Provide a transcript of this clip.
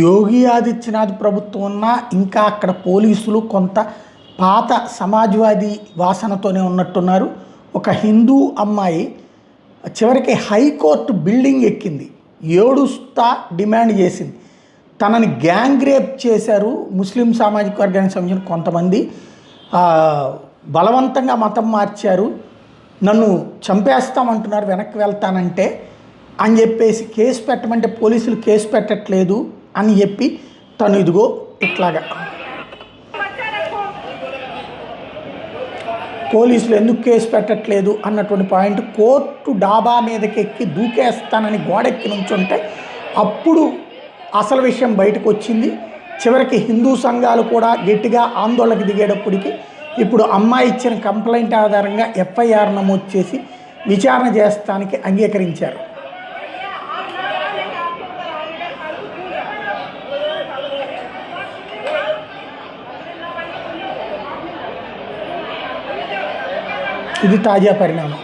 యోగి ఆదిత్యనాథ్ ప్రభుత్వం ఉన్నా ఇంకా అక్కడ పోలీసులు కొంత పాత సమాజ్వాదీ వాసనతోనే ఉన్నట్టున్నారు. ఒక హిందూ అమ్మాయి చివరికి హైకోర్టు బిల్డింగ్ ఎక్కింది, ఏడుస్తా డిమాండ్ చేసింది. తనని గ్యాంగ్ రేప్ చేశారు ముస్లిం సామాజిక వర్గానికి సంబంధించిన కొంతమంది, బలవంతంగా మతం మార్చారు, నన్ను చంపేస్తామంటున్నారు, వెనక్కి వెళ్తానంటే అని చెప్పేసి కేసు పెట్టమంటే పోలీసులు కేసు పెట్టట్లేదు అని చెప్పి తను ఇదిగో ఇట్లాగా పోలీసులు ఎందుకు కేసు పెట్టట్లేదు అన్నటువంటి పాయింట్ కోర్టు డాబా మీదకి ఎక్కి దూకేస్తానని గోడెక్కి నుంచుంటే అప్పుడు అసలు విషయం బయటకు వచ్చింది. చివరికి హిందూ సంఘాలు కూడా గట్టిగా ఆందోళనకు దిగేటప్పటికి ఇప్పుడు అమ్మాయి ఇచ్చిన కంప్లైంట్ ఆధారంగా ఎఫ్ఐఆర్ నమోదు చేసి విచారణ చేస్తానికి అంగీకరించారు. ఇది తాజా పరిణామం.